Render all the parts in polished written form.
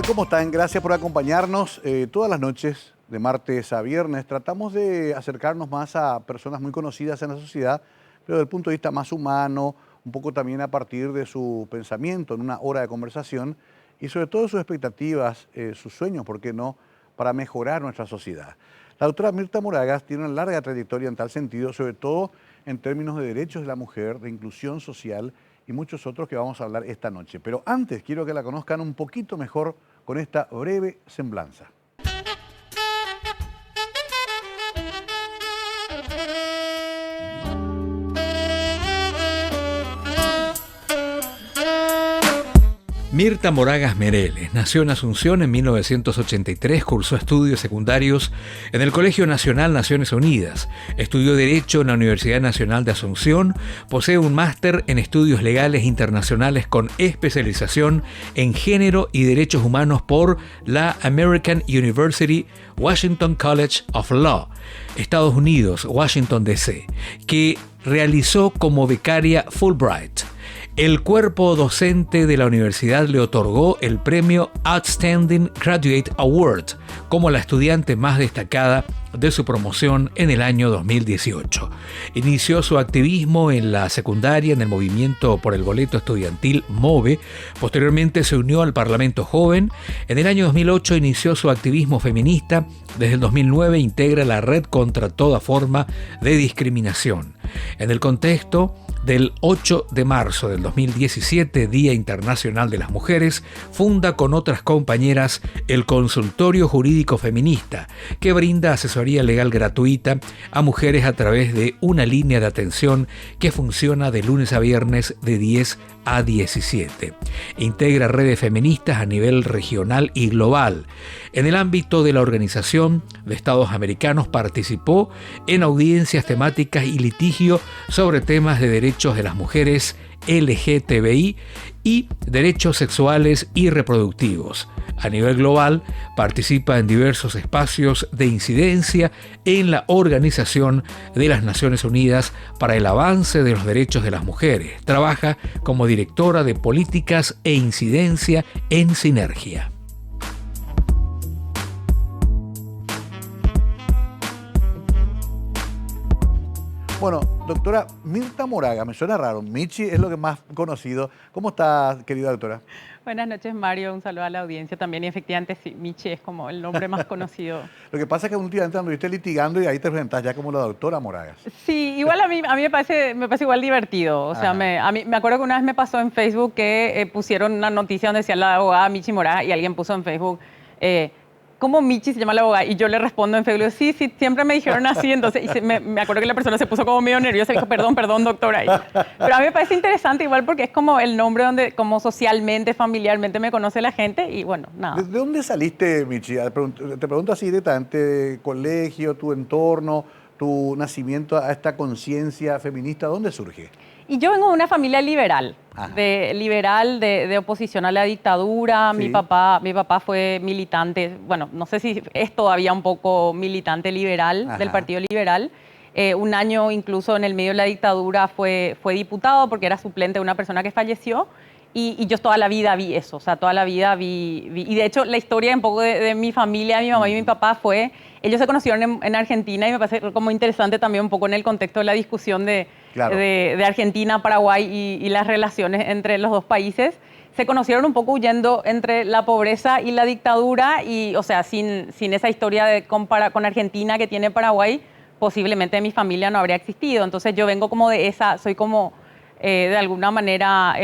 ¿Cómo están? Gracias por acompañarnos. Todas las noches, de martes a viernes, tratamos de acercarnos más a personas muy conocidas en la sociedad, pero desde el punto de vista más humano, un poco también a partir de su pensamiento en una hora de conversación y sobre todo sus expectativas, sus sueños, ¿por qué no?, para mejorar nuestra sociedad. La doctora Mirta Moragas tiene una larga trayectoria en tal sentido, sobre todo en términos de derechos de la mujer, de inclusión social y muchos otros que vamos a hablar esta noche. Pero antes quiero que la conozcan un poquito mejor con esta breve semblanza. Mirta Moragas Mereles nació en Asunción en 1983, cursó estudios secundarios en el Colegio Nacional Naciones Unidas, estudió Derecho en la Universidad Nacional de Asunción, posee un máster en Estudios Legales Internacionales con especialización en Género y Derechos Humanos por la American University Washington College of Law, Estados Unidos, Washington, D.C., que realizó como becaria Fulbright. El cuerpo docente de la universidad le otorgó el premio Outstanding Graduate Award como la estudiante más destacada de su promoción en el año 2018. Inició su activismo en la secundaria en el movimiento por el boleto estudiantil MOVE. Posteriormente se unió al Parlamento Joven. En el año 2008 inició su activismo feminista. Desde el 2009 integra la Red contra toda forma de discriminación. En el contexto del 8 de marzo del 2017, Día Internacional de las Mujeres, funda con otras compañeras el Consultorio Jurídico Feminista, que brinda asesoría legal gratuita a mujeres a través de una línea de atención que funciona de lunes a viernes de 10 a 17. Integra redes feministas a nivel regional y global. En el ámbito de la Organización de Estados Americanos participó en audiencias temáticas y litigio sobre temas de derechos de las mujeres, LGTBI y derechos sexuales y reproductivos. A nivel global, participa en diversos espacios de incidencia en la Organización de las Naciones Unidas para el avance de los derechos de las mujeres. Trabaja como directora de políticas e incidencia en Sinergia. Bueno, doctora Mirta Moragas, me suena raro, Michi es lo que más conocido. ¿Cómo está, querida doctora? Buenas noches, Mario. Un saludo a la audiencia también. Y efectivamente, sí, Michi es como el nombre más conocido. Lo que pasa es que últimamente anduviste litigando y ahí te presentás ya como la doctora Moragas. Sí, igual a mí me parece igual divertido. O sea, a mí me acuerdo que una vez me pasó en Facebook que pusieron una noticia donde decía la abogada Michi Moragas y alguien puso en Facebook... ¿cómo Michi se llama la abogada? Y yo le respondo en Facebook, sí, siempre me dijeron así. Entonces, me acuerdo que la persona se puso como medio nerviosa y dijo, perdón, doctora. Pero a mí me parece interesante igual porque es como el nombre donde como socialmente, familiarmente me conoce la gente y bueno, nada. ¿De dónde saliste, Michi? Te pregunto así directamente, colegio, tu entorno, tu nacimiento a esta conciencia feminista, ¿dónde surge? Y yo vengo de una familia liberal, de oposición a la dictadura. Sí. Mi papá fue militante, bueno, no sé si es todavía un poco militante liberal, del Partido Liberal. Un año incluso en el medio de la dictadura fue diputado porque era suplente de una persona que falleció. Y yo toda la vida vi eso, o sea, toda la vida vi. Y de hecho, la historia un poco de mi familia, mi mamá y mi papá fue... Ellos se conocieron en Argentina y me parece como interesante también un poco en el contexto de la discusión de Argentina, Paraguay y las relaciones entre los dos países. Se conocieron un poco huyendo entre la pobreza y la dictadura y, o sea, sin esa historia con Argentina que tiene Paraguay, posiblemente mi familia no habría existido. Entonces yo vengo como de esa, soy como... de alguna manera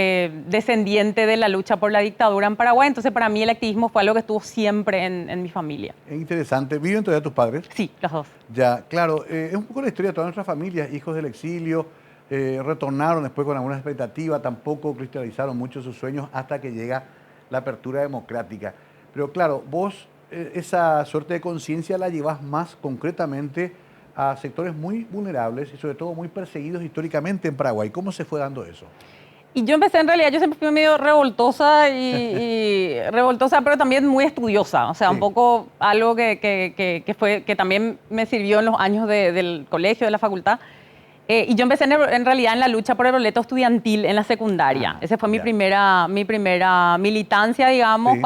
descendiente de la lucha por la dictadura en Paraguay. Entonces, para mí el activismo fue algo que estuvo siempre en mi familia. Es interesante. ¿Viven todavía tus padres? Sí, los dos. Ya, claro. Es un poco la historia de todas nuestras familias, hijos del exilio, retornaron después con alguna expectativa, tampoco cristalizaron mucho sus sueños hasta que llega la apertura democrática. Pero claro, vos esa suerte de conciencia la llevas más concretamente a sectores muy vulnerables y sobre todo muy perseguidos históricamente en Paraguay. ¿Cómo se fue dando eso? Y yo empecé, en realidad, yo siempre fui medio revoltosa, revoltosa, pero también muy estudiosa. O sea, un poco algo que también me sirvió en los años del colegio, de la facultad. Y yo empecé en realidad en la lucha por el boleto estudiantil en la secundaria. Esa fue mi primera militancia, digamos, Sí.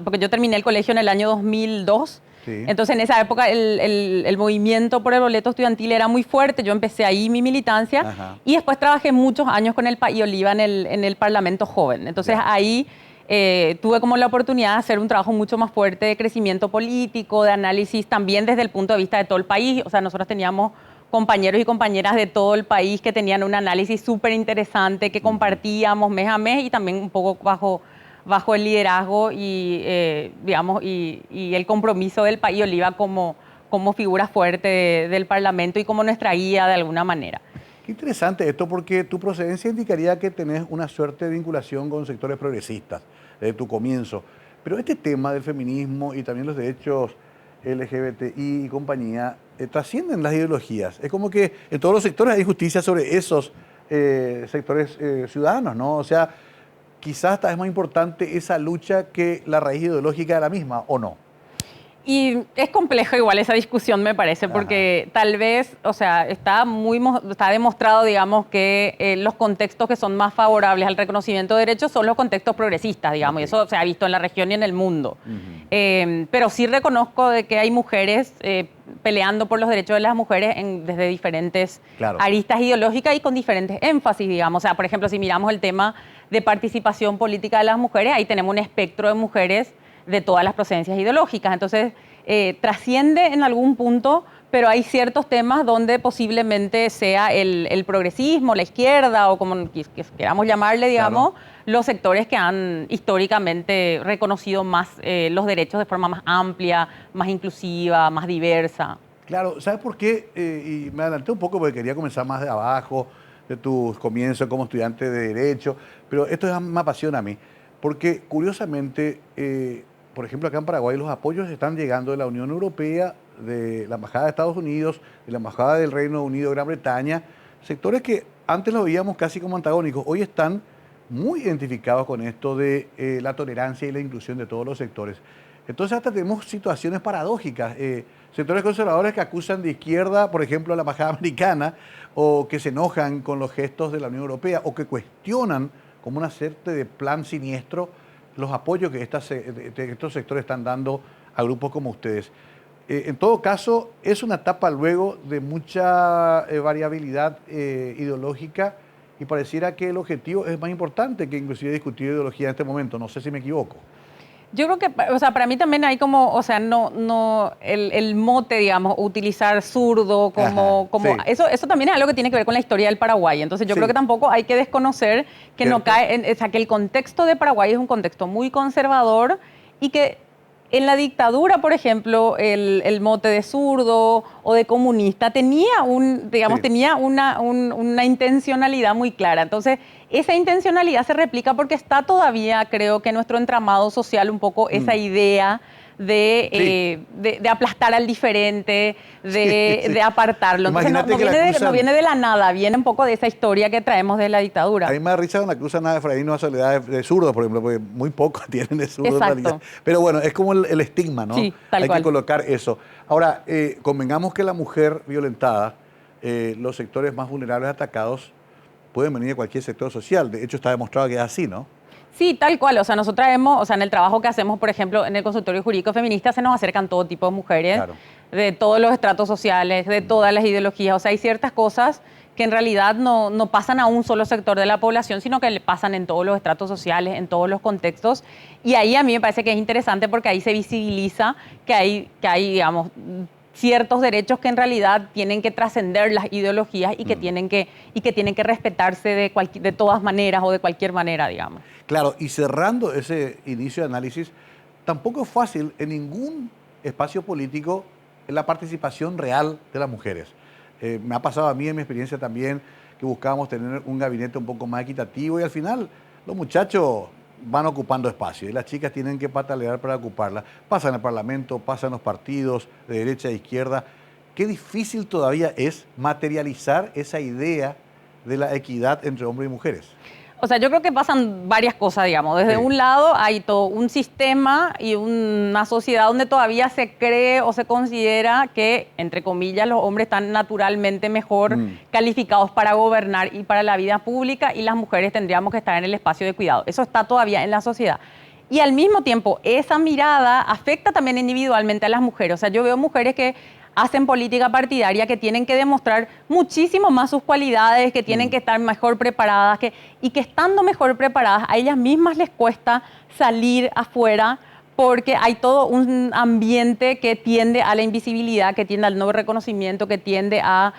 porque yo terminé el colegio en el año 2002. Sí. Entonces, en esa época, el movimiento por el boleto estudiantil era muy fuerte. Yo empecé ahí mi militancia. Ajá. Y después trabajé muchos años con el País Oliva en el Parlamento Joven. Entonces, Ya. ahí tuve como la oportunidad de hacer un trabajo mucho más fuerte de crecimiento político, de análisis también desde el punto de vista de todo el país. O sea, nosotros teníamos compañeros y compañeras de todo el país que tenían un análisis súper interesante, que compartíamos mes a mes y también un poco bajo el liderazgo y, digamos, y el compromiso del País Oliva como figura fuerte del Parlamento y como nuestra guía de alguna manera. Qué interesante esto, porque tu procedencia indicaría que tenés una suerte de vinculación con sectores progresistas desde tu comienzo. Pero este tema del feminismo y también los derechos LGBTI y compañía trascienden las ideologías. Es como que en todos los sectores hay justicia sobre esos sectores ciudadanos, ¿no? O sea, quizás hasta es más importante esa lucha que la raíz ideológica de la misma, ¿o no? Y es complejo igual esa discusión, me parece, porque tal vez, o sea, está demostrado, digamos, que los contextos que son más favorables al reconocimiento de derechos son los contextos progresistas, digamos, y eso se ha visto en la región y en el mundo. Pero sí reconozco de que hay mujeres peleando por los derechos de las mujeres desde diferentes aristas ideológicas y con diferentes énfasis, digamos. O sea, por ejemplo, si miramos el tema de participación política de las mujeres, ahí tenemos un espectro de mujeres de todas las procedencias ideológicas. Entonces, trasciende en algún punto, pero hay ciertos temas donde posiblemente sea el progresismo, la izquierda o como queramos llamarle, digamos, los sectores que han históricamente reconocido más los derechos de forma más amplia, más inclusiva, más diversa. Claro, ¿sabes por qué? Y me adelanté un poco porque quería comenzar más de abajo, de tus comienzos como estudiante de Derecho, pero esto me apasiona a mí, porque curiosamente, por ejemplo, acá en Paraguay los apoyos están llegando de la Unión Europea, de la Embajada de Estados Unidos, de la Embajada del Reino Unido, Gran Bretaña, sectores que antes los veíamos casi como antagónicos, hoy están muy identificados con esto de la tolerancia y la inclusión de todos los sectores. Entonces hasta tenemos situaciones paradójicas, sectores conservadores que acusan de izquierda, por ejemplo, a la Embajada Americana, o que se enojan con los gestos de la Unión Europea, o que cuestionan como una suerte de plan siniestro los apoyos que estos sectores están dando a grupos como ustedes. En todo caso, es una etapa luego de mucha variabilidad ideológica y pareciera que el objetivo es más importante que inclusive discutir ideología en este momento. No sé si me equivoco. Yo creo que, o sea, para mí también hay como, o sea, el mote, digamos, utilizar zurdo como sí. eso también es algo que tiene que ver con la historia del Paraguay. Entonces yo creo que tampoco hay que desconocer que no cae, o sea, que el contexto de Paraguay es un contexto muy conservador y que en la dictadura, por ejemplo, el mote de zurdo o de comunista tenía tenía una intencionalidad muy clara. Entonces, esa intencionalidad se replica porque está todavía, creo que en nuestro entramado social un poco esa idea de aplastar al diferente, de apartarlo. Entonces, no viene de la nada, viene un poco de esa historia que traemos de la dictadura. A mí me da risa cuando acusan a Efraín a Soledad de zurdo, por ejemplo, porque muy pocos tienen de zurdo en realidad. Pero bueno, es como el estigma, ¿no? Sí, tal Hay cual. que colocar eso. Ahora, convengamos que la mujer violentada, los sectores más vulnerables atacados, pueden venir de cualquier sector social. De hecho, está demostrado que es así, ¿no? Sí, tal cual. O sea, nosotros o sea, en el trabajo que hacemos, por ejemplo, en el consultorio jurídico feminista, se nos acercan todo tipo de mujeres, de todos los estratos sociales, de todas las ideologías. O sea, hay ciertas cosas que en realidad no pasan a un solo sector de la población, sino que le pasan en todos los estratos sociales, en todos los contextos. Y ahí a mí me parece que es interesante porque ahí se visibiliza que hay digamos, ciertos derechos que en realidad tienen que trascender las ideologías y que tienen que respetarse de todas maneras o de cualquier manera, digamos. Claro, y cerrando ese inicio de análisis, tampoco es fácil en ningún espacio político la participación real de las mujeres. Me ha pasado a mí en mi experiencia también que buscábamos tener un gabinete un poco más equitativo y al final los muchachos van ocupando espacio y las chicas tienen que patalear para ocuparla. Pasa en el Parlamento, pasa en los partidos de derecha e izquierda. Qué difícil todavía es materializar esa idea de la equidad entre hombres y mujeres. O sea, yo creo que pasan varias cosas, digamos. Desde un lado hay todo un sistema y una sociedad donde todavía se cree o se considera que, entre comillas, los hombres están naturalmente mejor calificados para gobernar y para la vida pública, y las mujeres tendríamos que estar en el espacio de cuidado. Eso está todavía en la sociedad. Y al mismo tiempo, esa mirada afecta también individualmente a las mujeres. O sea, yo veo mujeres que hacen política partidaria, que tienen que demostrar muchísimo más sus cualidades, que tienen que estar mejor preparadas, y que estando mejor preparadas, a ellas mismas les cuesta salir afuera porque hay todo un ambiente que tiende a la invisibilidad, que tiende al no reconocimiento, que tiende a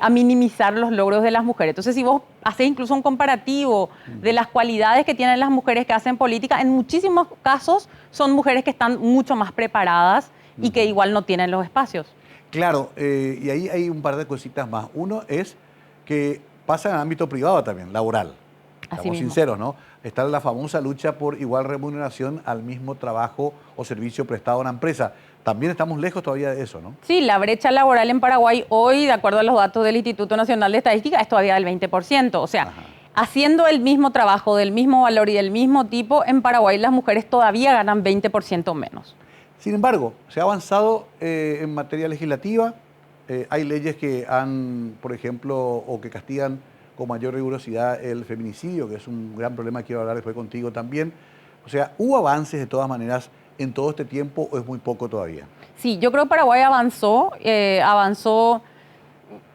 minimizar los logros de las mujeres. Entonces, si vos haces incluso un comparativo de las cualidades que tienen las mujeres que hacen política, en muchísimos casos son mujeres que están mucho más preparadas y que igual no tienen los espacios. Claro, y ahí hay un par de cositas más. Uno es que pasa en el ámbito privado también, laboral. Estamos sinceros, ¿no? Está la famosa lucha por igual remuneración al mismo trabajo o servicio prestado a una empresa. También estamos lejos todavía de eso, ¿no? Sí, la brecha laboral en Paraguay hoy, de acuerdo a los datos del Instituto Nacional de Estadística, es todavía del 20%. O sea, haciendo el mismo trabajo, del mismo valor y del mismo tipo, en Paraguay las mujeres todavía ganan 20% menos. Sin embargo, se ha avanzado en materia legislativa. Hay leyes que han, por ejemplo, o que castigan con mayor rigurosidad el feminicidio, que es un gran problema que quiero hablar después contigo también. O sea, ¿hubo avances de todas maneras en todo este tiempo o es muy poco todavía? Sí, yo creo que Paraguay avanzó.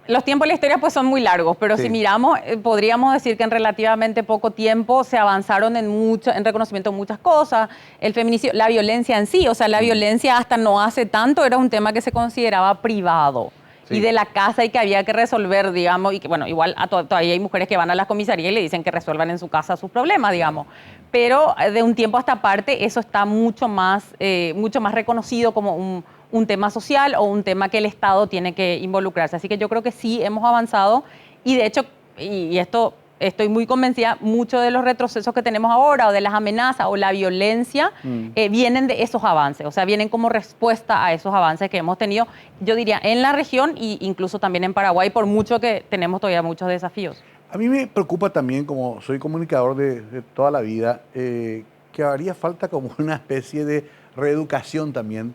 Los tiempos de la historia pues son muy largos, pero si miramos, podríamos decir que en relativamente poco tiempo se avanzaron en reconocimiento de muchas cosas. El feminicidio, la violencia en sí, o sea, la violencia hasta no hace tanto era un tema que se consideraba privado. Y de la casa y que había que resolver, digamos, y que bueno, igual todavía hay mujeres que van a las comisarías y le dicen que resuelvan en su casa sus problemas, digamos. Pero de un tiempo a esta parte eso está mucho más reconocido como un tema social o un tema que el Estado tiene que involucrarse. Así que yo creo que sí hemos avanzado y de hecho, y esto estoy muy convencida, muchos de los retrocesos que tenemos ahora o de las amenazas o la violencia vienen de esos avances, o sea, vienen como respuesta a esos avances que hemos tenido, yo diría, en la región e incluso también en Paraguay, por mucho que tenemos todavía muchos desafíos. A mí me preocupa también, como soy comunicador de toda la vida, que haría falta como una especie de reeducación también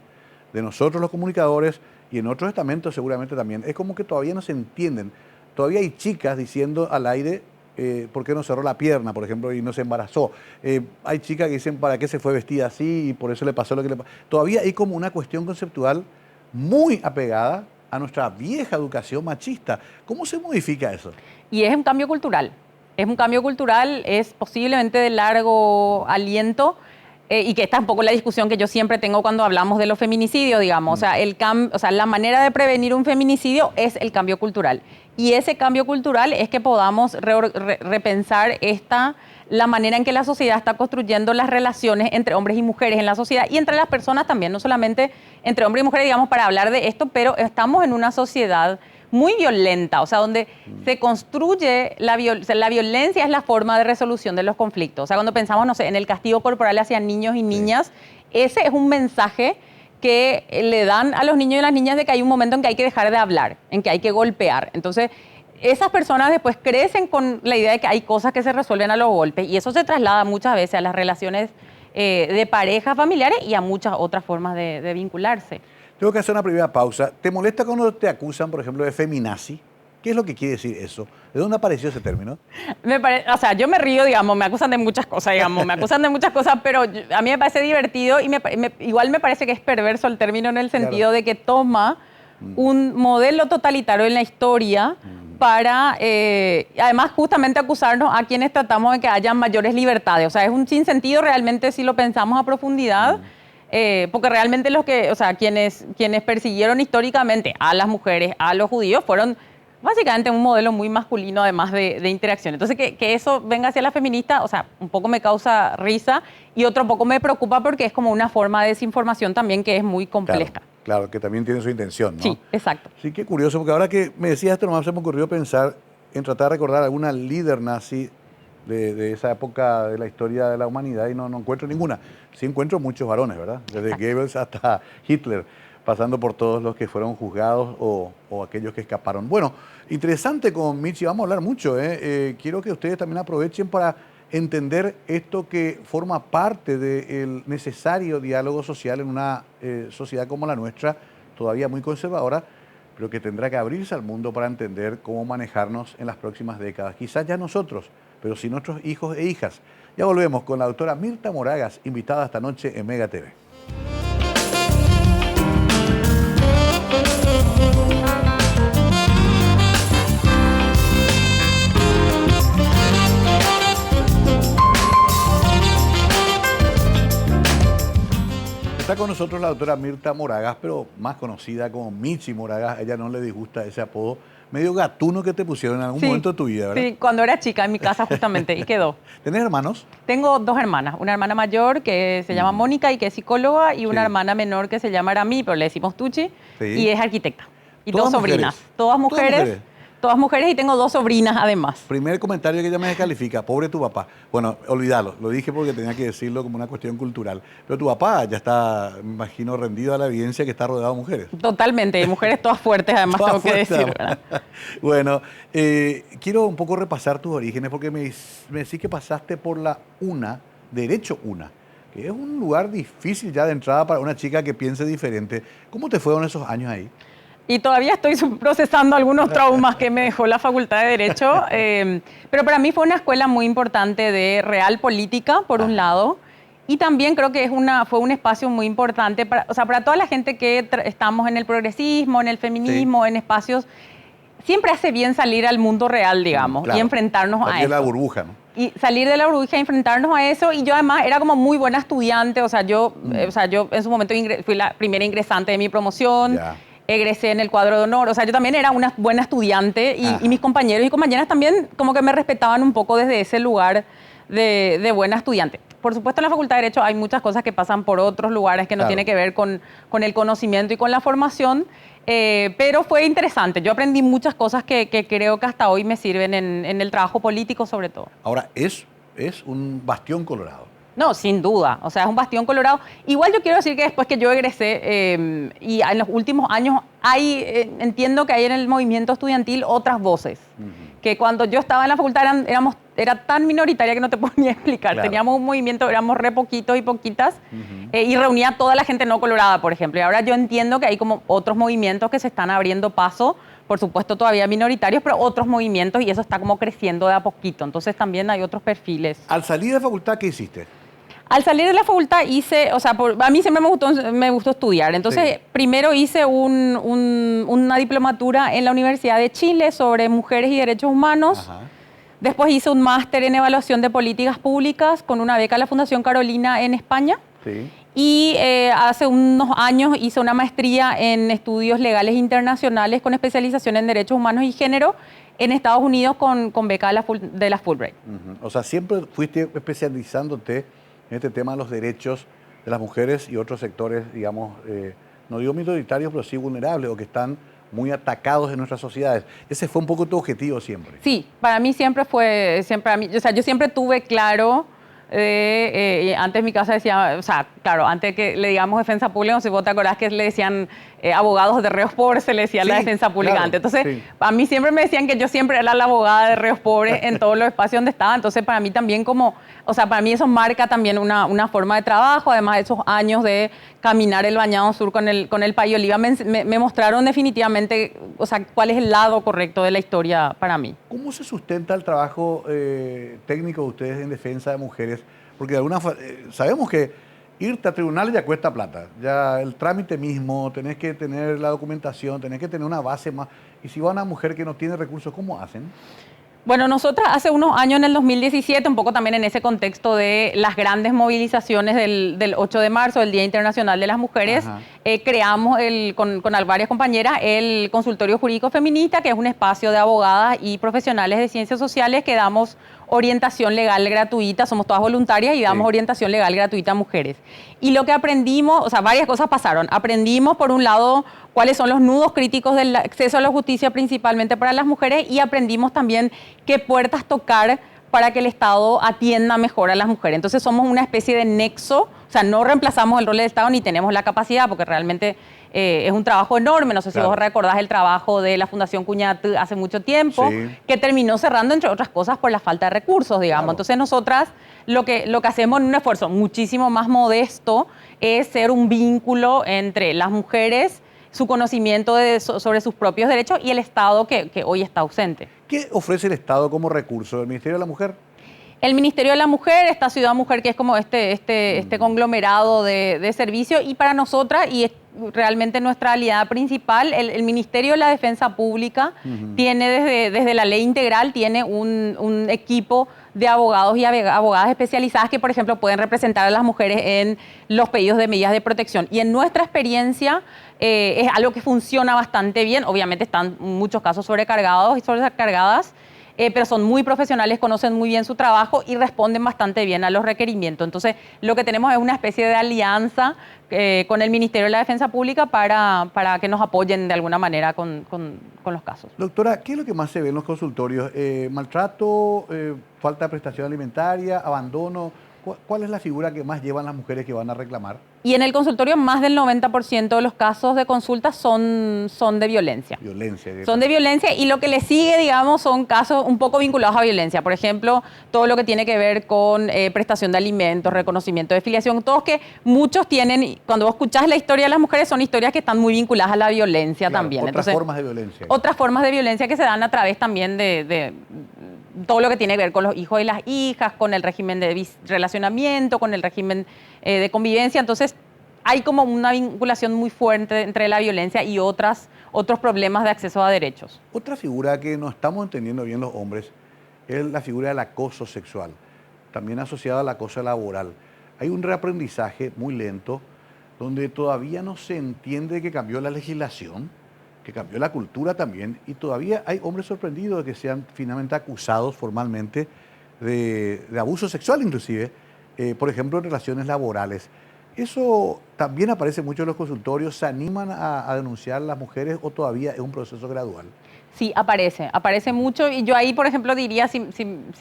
de nosotros los comunicadores y en otros estamentos seguramente también. Es como que todavía no se entienden. Todavía hay chicas diciendo al aire por qué no cerró la pierna, por ejemplo, y no se embarazó. Hay chicas que dicen para qué se fue vestida así y por eso le pasó lo que le pasó. Todavía hay como una cuestión conceptual muy apegada a nuestra vieja educación machista. ¿Cómo se modifica eso? Y es un cambio cultural. Es un cambio cultural, es posiblemente de largo aliento, y que esta es un poco la discusión que yo siempre tengo cuando hablamos de los feminicidios, digamos. O sea, la manera de prevenir un feminicidio es el cambio cultural. Y ese cambio cultural es que podamos repensar la manera en que la sociedad está construyendo las relaciones entre hombres y mujeres en la sociedad y entre las personas también, no solamente entre hombres y mujeres, digamos, para hablar de esto, pero estamos en una sociedad muy violenta, o sea, donde se construye la violencia es la forma de resolución de los conflictos. O sea, cuando pensamos, no sé, en el castigo corporal hacia niños y niñas, ese es un mensaje que le dan a los niños y las niñas de que hay un momento en que hay que dejar de hablar, en que hay que golpear. Entonces, esas personas después crecen con la idea de que hay cosas que se resuelven a los golpes y eso se traslada muchas veces a las relaciones de pareja, familiares y a muchas otras formas de vincularse. Tengo que hacer una primera pausa. ¿Te molesta cuando te acusan, por ejemplo, de feminazi? ¿Qué es lo que quiere decir eso? ¿De dónde apareció ese término? O sea, yo me río, digamos, me acusan de muchas cosas, pero a mí me parece divertido y igual me parece que es perverso el término en el sentido de que toma un modelo totalitario en la historia para, además, justamente acusarnos a quienes tratamos de que haya mayores libertades. O sea, es un sinsentido realmente si lo pensamos a profundidad. Porque realmente quienes persiguieron históricamente a las mujeres, a los judíos, fueron básicamente un modelo muy masculino además de interacción. Entonces que eso venga hacia la feminista, o sea, un poco me causa risa y otro poco me preocupa porque es como una forma de desinformación también que es muy compleja. Claro, que también tiene su intención, ¿no? Sí, exacto. Sí, qué curioso, porque ahora que me decías esto, nomás se me ocurrió pensar en tratar de recordar alguna líder nazi de esa época de la historia de la humanidad y no encuentro ninguna. Sí encuentro muchos varones, ¿verdad? Desde Goebbels hasta Hitler, pasando por todos los que fueron juzgados o aquellos que escaparon. Bueno, interesante con Michi, vamos a hablar mucho. Quiero que ustedes también aprovechen para entender esto que forma parte del necesario diálogo social en una sociedad como la nuestra, todavía muy conservadora, pero que tendrá que abrirse al mundo para entender cómo manejarnos en las próximas décadas. Quizás ya nosotros, pero sí nuestros hijos e hijas. Ya volvemos con la doctora Mirta Moragas, invitada esta noche en Mega TV. Está con nosotros la doctora Mirta Moragas, pero más conocida como Michi Moragas. A ella no le disgusta ese apodo medio gatuno que te pusieron en algún momento de tu vida, ¿verdad? Sí, cuando era chica en mi casa justamente, y quedó. ¿Tenés hermanos? Tengo 2 hermanas, una hermana mayor que se llama Mónica y que es psicóloga, y una hermana menor que se llama Arami, pero le decimos Tuchi, y es arquitecta. Y 2 sobrinas, todas mujeres. Todas mujeres, y tengo 2 sobrinas además. Primer comentario que ella me descalifica, pobre tu papá. Bueno, olvídalo, lo dije porque tenía que decirlo como una cuestión cultural. Pero tu papá ya está, me imagino, rendido a la evidencia que está rodeado de mujeres. Totalmente, mujeres todas fuertes además, todas tengo fuertes, que decir, ¿verdad? Bueno, quiero un poco repasar tus orígenes porque me decís que pasaste por la UNA, Derecho UNA, que es un lugar difícil ya de entrada para una chica que piense diferente. ¿Cómo te fueron esos años ahí? Y todavía estoy procesando algunos traumas que me dejó la Facultad de Derecho, pero para mí fue una escuela muy importante de real política, por un lado, y también creo que fue un espacio muy importante para toda la gente que estamos en el progresismo, en el feminismo, en espacios. Siempre hace bien salir al mundo real, digamos, claro, y enfrentarnos a eso. Salir de la burbuja, ¿no? Y salir de la burbuja y enfrentarnos a eso. Y yo además era como muy buena estudiante, yo en su momento fui la primera ingresante de mi promoción. Ya. Egresé en el cuadro de honor, yo también era una buena estudiante y mis compañeros y compañeras también como que me respetaban un poco desde ese lugar de buena estudiante. Por supuesto, en la Facultad de Derecho hay muchas cosas que pasan por otros lugares que no tiene que ver con el conocimiento y con la formación, pero fue interesante. Yo aprendí muchas cosas que creo que hasta hoy me sirven en el trabajo político sobre todo. Ahora, es un bastión colorado. No, sin duda. Es un bastión colorado. Igual yo quiero decir que después que yo egresé y en los últimos años entiendo que hay en el movimiento estudiantil otras voces. Que cuando yo estaba en la facultad era tan minoritaria que no te puedo ni explicar. Claro. Teníamos un movimiento, éramos re poquitos y poquitas, y reunía a toda la gente no colorada, por ejemplo. Y ahora yo entiendo que hay como otros movimientos que se están abriendo paso, por supuesto todavía minoritarios, pero otros movimientos, y eso está como creciendo de a poquito. Entonces también hay otros perfiles. Al salir de facultad, ¿qué hiciste? Al salir de la facultad hice, a mí siempre me gustó estudiar. Entonces, primero hice una diplomatura en la Universidad de Chile sobre mujeres y derechos humanos. Ajá. Después hice un máster en evaluación de políticas públicas con una beca de la Fundación Carolina en España. Sí. Y hace unos años hice una maestría en estudios legales internacionales con especialización en derechos humanos y género en Estados Unidos con beca de la Fulbright. O sea, siempre fuiste especializándote en este tema de los derechos de las mujeres y otros sectores, digamos, no digo minoritarios, pero sí vulnerables o que están muy atacados en nuestras sociedades. Ese fue un poco tu objetivo siempre. Sí, para mí siempre fue, yo siempre tuve claro, antes mi casa decía, claro, antes que le digamos defensa pública, no sé si vos te acordás que le decían abogados de reos pobres, se le decía la defensa pública antes. Entonces, a mí siempre me decían que yo siempre era la abogada de reos pobres en todos los espacios donde estaba. Entonces, para mí también para mí eso marca también una forma de trabajo. Además de esos años de caminar el Bañado Sur con el País Oliva, me mostraron definitivamente, cuál es el lado correcto de la historia para mí. ¿Cómo se sustenta el trabajo técnico de ustedes en defensa de mujeres? Porque de alguna sabemos que irte a tribunales ya cuesta plata. Ya el trámite mismo, tenés que tener la documentación, tenés que tener una base más. Y si va una mujer que no tiene recursos, ¿cómo hacen? Bueno, nosotras hace unos años, en el 2017, un poco también en ese contexto de las grandes movilizaciones del 8 de marzo, el Día Internacional de las Mujeres, creamos con varias compañeras el Consultorio Jurídico Feminista, que es un espacio de abogadas y profesionales de ciencias sociales que damos orientación legal gratuita, somos todas voluntarias y damos orientación legal gratuita a mujeres. Y lo que aprendimos, varias cosas pasaron. Aprendimos, por un lado, cuáles son los nudos críticos del acceso a la justicia, principalmente para las mujeres, y aprendimos también qué puertas tocar para que el Estado atienda mejor a las mujeres. Entonces somos una especie de nexo, no reemplazamos el rol del Estado ni tenemos la capacidad, porque realmente es un trabajo enorme. No sé si Claro. vos recordás el trabajo de la Fundación Cuñat hace mucho tiempo, Sí. que terminó cerrando, entre otras cosas, por la falta de recursos, digamos. Claro. Entonces nosotras lo que hacemos en un esfuerzo muchísimo más modesto es ser un vínculo entre las mujeres, su conocimiento sobre sus propios derechos y el Estado que hoy está ausente. ¿Qué ofrece el Estado como recurso? ¿El Ministerio de la Mujer? El Ministerio de la Mujer, esta Ciudad Mujer, que es como este conglomerado de servicios, y para nosotras, y es realmente nuestra aliada principal, el Ministerio de la Defensa Pública tiene desde la ley integral, tiene un equipo de abogados y abogadas especializadas que, por ejemplo, pueden representar a las mujeres en los pedidos de medidas de protección. Y en nuestra experiencia es algo que funciona bastante bien. Obviamente están muchos casos sobrecargados y sobrecargadas, pero son muy profesionales, conocen muy bien su trabajo y responden bastante bien a los requerimientos. Entonces, lo que tenemos es una especie de alianza con el Ministerio de la Defensa Pública para que nos apoyen de alguna manera con los casos. Doctora, ¿qué es lo que más se ve en los consultorios? ¿Maltrato, falta de prestación alimentaria, abandono? ¿Cuál es la figura que más llevan las mujeres que van a reclamar? Y en el consultorio más del 90% de los casos de consulta son de violencia. Son de violencia, y lo que le sigue, digamos, son casos un poco vinculados a violencia. Por ejemplo, todo lo que tiene que ver con prestación de alimentos, reconocimiento de filiación, todos que muchos tienen, cuando vos escuchás la historia de las mujeres, son historias que están muy vinculadas a la violencia también. Otras formas de violencia. Otras formas de violencia que se dan a través también de todo lo que tiene que ver con los hijos y las hijas, con el régimen de relacionamiento, con el régimen de convivencia. Entonces, hay como una vinculación muy fuerte entre la violencia y otros problemas de acceso a derechos. Otra figura que no estamos entendiendo bien los hombres es la figura del acoso sexual, también asociada al acoso laboral. Hay un reaprendizaje muy lento, donde todavía no se entiende que cambió la legislación, que cambió la cultura también, y todavía hay hombres sorprendidos de que sean finalmente acusados formalmente de abuso sexual inclusive, por ejemplo en relaciones laborales. ¿Eso también aparece mucho en los consultorios? ¿Se animan a denunciar las mujeres o todavía es un proceso gradual? Sí, aparece mucho, y yo ahí, por ejemplo, diría, si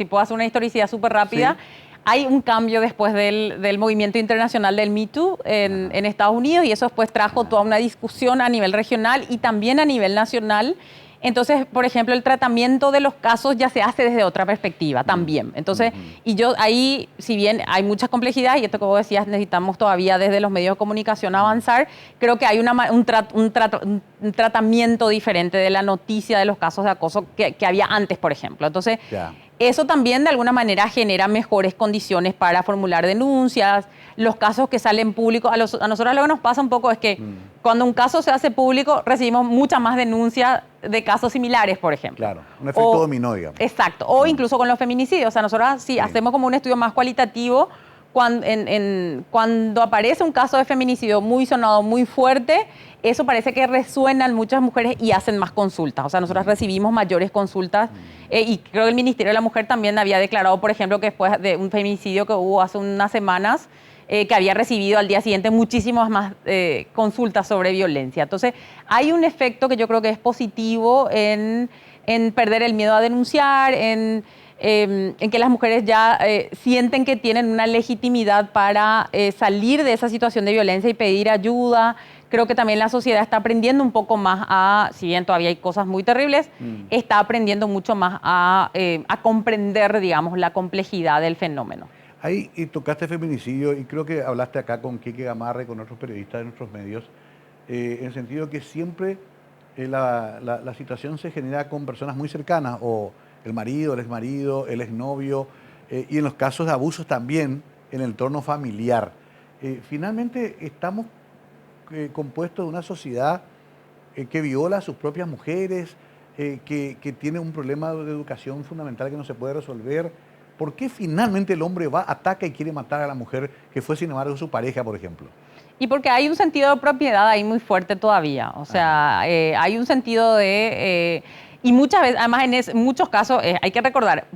puedo hacer una historicidad súper rápida, sí. Hay un cambio después del movimiento internacional del Me Too en Estados Unidos, y eso después trajo toda una discusión a nivel regional y también a nivel nacional. Entonces, por ejemplo, el tratamiento de los casos ya se hace desde otra perspectiva también. Entonces, y yo ahí, si bien hay mucha complejidad, y esto que vos decías, necesitamos todavía desde los medios de comunicación avanzar, creo que hay un tratamiento diferente de la noticia de los casos de acoso que había antes, por ejemplo. Entonces, eso también de alguna manera genera mejores condiciones para formular denuncias. Los casos que salen públicos, a nosotros lo que nos pasa un poco es que cuando un caso se hace público, recibimos muchas más denuncias de casos similares, por ejemplo. Claro, un efecto dominó, digamos. Exacto, o incluso con los feminicidios. O sea, nosotros sí hacemos como un estudio más cualitativo. Cuando aparece un caso de feminicidio muy sonado, muy fuerte, eso parece que resuena en muchas mujeres y hacen más consultas. O sea, nosotros recibimos mayores consultas y creo que el Ministerio de la Mujer también había declarado, por ejemplo, que después de un feminicidio que hubo hace unas semanas, que había recibido al día siguiente muchísimas más consultas sobre violencia. Entonces, hay un efecto que yo creo que es positivo en perder el miedo a denunciar, en que las mujeres ya sienten que tienen una legitimidad para salir de esa situación de violencia y pedir ayuda. Creo que también la sociedad está aprendiendo un poco más si bien todavía hay cosas muy terribles, está aprendiendo mucho más a comprender, digamos, la complejidad del fenómeno. Ahí tocaste feminicidio y creo que hablaste acá con Quique Gamarra, con otros periodistas de nuestros medios, en el sentido que siempre la situación se genera con personas muy cercanas, o el marido, el exmarido, el exnovio, y en los casos de abusos también en el entorno familiar. Finalmente estamos compuestos de una sociedad que viola a sus propias mujeres, que tiene un problema de educación fundamental que no se puede resolver. ¿Por qué finalmente el hombre ataca y quiere matar a la mujer que fue, sin embargo, su pareja, por ejemplo? Y porque hay un sentido de propiedad ahí muy fuerte todavía. O sea, hay un sentido de... y muchas veces, además en muchos casos, hay que recordar,